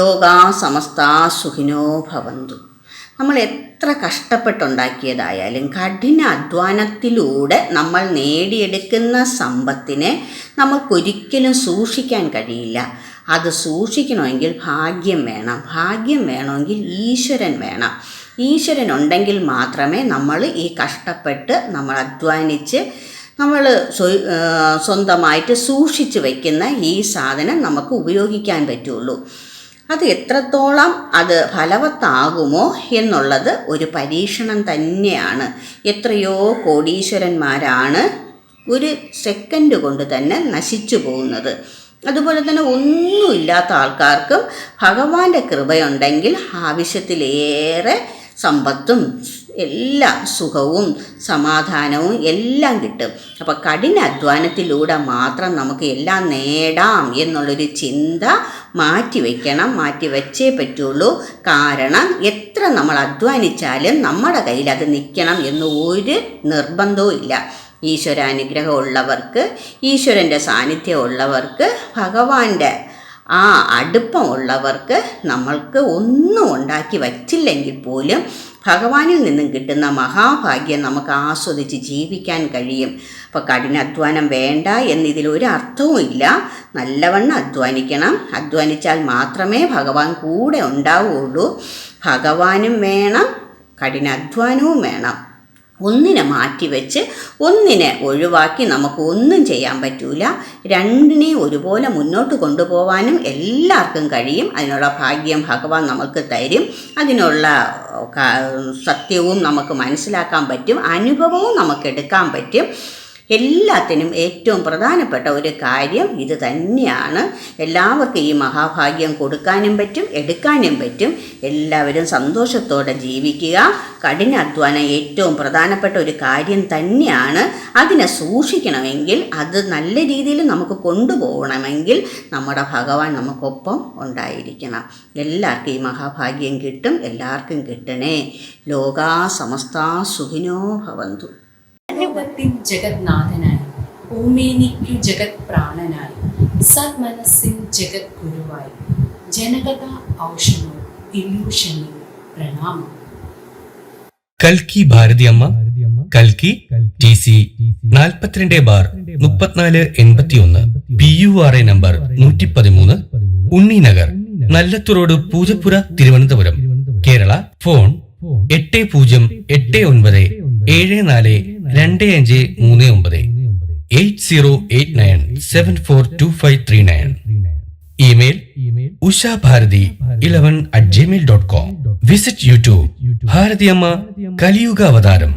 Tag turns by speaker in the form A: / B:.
A: ലോകാ സമസ്താ സുഖിനോ ഭവന്തു. നമ്മൾ എത്ര കഷ്ടപ്പെട്ടുണ്ടാക്കിയതായാലും കഠിന അധ്വാനത്തിലൂടെ നമ്മൾ നേടിയെടുക്കുന്ന സമ്പത്തിനെ നമുക്കൊരിക്കലും സൂക്ഷിക്കാൻ കഴിയില്ല. അത് സൂക്ഷിക്കണമെങ്കിൽ ഭാഗ്യം വേണം. ഭാഗ്യം വേണമെങ്കിൽ ഈശ്വരൻ വേണം. ഈശ്വരൻ ഉണ്ടെങ്കിൽ മാത്രമേ നമ്മൾ ഈ കഷ്ടപ്പെട്ട് നമ്മൾ അധ്വാനിച്ച് നമ്മൾ സ്വന്തമായിട്ട് സൂക്ഷിച്ച് വയ്ക്കുന്ന ഈ സാധനം നമുക്ക് ഉപയോഗിക്കാൻ പറ്റുള്ളൂ. അത് എത്രത്തോളം അത് ഫലവത്താകുമോ എന്നുള്ളത് ഒരു പരീക്ഷണം തന്നെയാണ്. എത്രയോ കോടീശ്വരന്മാരാണ് ഒരു സെക്കൻഡ് കൊണ്ട് തന്നെ നശിച്ചു പോകുന്നത്. അതുപോലെ തന്നെ ഒന്നുമില്ലാത്ത ആൾക്കാർക്കും ഭഗവാന്റെ കൃപയുണ്ടെങ്കിൽ ആവശ്യത്തിലേറെ സമ്പത്തും എല്ലാ സുഖവും സമാധാനവും എല്ലാം കിട്ടും. അപ്പോൾ കഠിന അധ്വാനത്തിലൂടെ മാത്രം നമുക്ക് എല്ലാം നേടാം എന്നുള്ളൊരു ചിന്ത മാറ്റിവെച്ചേ പറ്റുള്ളൂ. കാരണം എത്ര നമ്മൾ അധ്വാനിച്ചാലും നമ്മുടെ കയ്യിൽ അത് നിൽക്കണം എന്ന് ഒരു നിർബന്ധവും ഇല്ല. ഈശ്വരാനുഗ്രഹം ഉള്ളവർക്ക്, ഈശ്വരൻ്റെ സാന്നിധ്യം ഉള്ളവർക്ക്, ഭഗവാന്റെ ആ അടുപ്പമുള്ളവർക്ക് നമ്മൾക്ക് ഒന്നും ഉണ്ടാക്കി വച്ചില്ലെങ്കിൽ പോലും ഭഗവാനിൽ നിന്നും കിട്ടുന്ന മഹാഭാഗ്യം നമുക്ക് ആസ്വദിച്ച് ജീവിക്കാൻ കഴിയും. അപ്പോൾ കഠിനാധ്വാനം വേണ്ട എന്നതിലൊരു അർത്ഥവും ഇല്ല. നല്ലവണ്ണം അധ്വാനിക്കണം. അധ്വാനിച്ചാൽ മാത്രമേ ഭഗവാൻ കൂടെ ഉണ്ടാവുകയുള്ളൂ. ഭഗവാനും വേണം, കഠിനാധ്വാനവും വേണം. ഒന്നിനെ മാറ്റിവെച്ച് ഒന്നിനെ ഒഴിവാക്കി നമുക്ക് ഒന്നും ചെയ്യാൻ പറ്റൂല. രണ്ടിനെയും ഒരുപോലെ മുന്നോട്ട് കൊണ്ടുപോകാനും എല്ലാവർക്കും കഴിയും. അതിനുള്ള ഭാഗ്യം ഭഗവാൻ നമുക്ക് തരും. അതിനുള്ള സത്യവും നമുക്ക് മനസ്സിലാക്കാൻ പറ്റും. അനുഭവവും നമുക്ക് എടുക്കാൻ പറ്റും. എല്ലാത്തിനും ഏറ്റവും പ്രധാനപ്പെട്ട ഒരു കാര്യം ഇത് തന്നെയാണ്. എല്ലാവർക്കും ഈ മഹാഭാഗ്യം കൊടുക്കാനും പറ്റും, എടുക്കാനും പറ്റും. എല്ലാവരും സന്തോഷത്തോടെ ജീവിക്കുക. കഠിനാധ്വാനം ഏറ്റവും പ്രധാനപ്പെട്ട ഒരു കാര്യം തന്നെയാണ്. അതിനെ സൂക്ഷിക്കണമെങ്കിൽ, അത് നല്ല രീതിയിൽ നമുക്ക് കൊണ്ടുപോകണമെങ്കിൽ നമ്മുടെ ഭഗവാൻ നമുക്കൊപ്പം ഉണ്ടായിരിക്കണം. എല്ലാവർക്കും ഈ മഹാഭാഗ്യം കിട്ടും. എല്ലാവർക്കും കിട്ടണേ. ലോകാ സമസ്താ സുഖിനോ ഭവന്തു.
B: അനുഭവത്തിൻ ജഗന്നാഥനായി, ഓമേനിക്കു ജഗത് പ്രാണനായി, സന്മനസ്സിൻ ജഗത് ഗുരുവായി, ജനകഥ ഔഷധോ ഇല്യൂഷനി പ്രണാമം.
C: കൽക്കി ഭാരതിയമ്മ, കൽക്കി TC 42/3481, PURA നമ്പർ 113, ഉണ്ണിനഗർ, നല്ലത്തുറോഡ്, Poojappura, Thiruvananthapuram, Kerala. Phone 8080742539, 8089742539. Email ushabharati11@gmail.com. Visit YouTube Bharathiyamma Kaliyuga അവതാരം.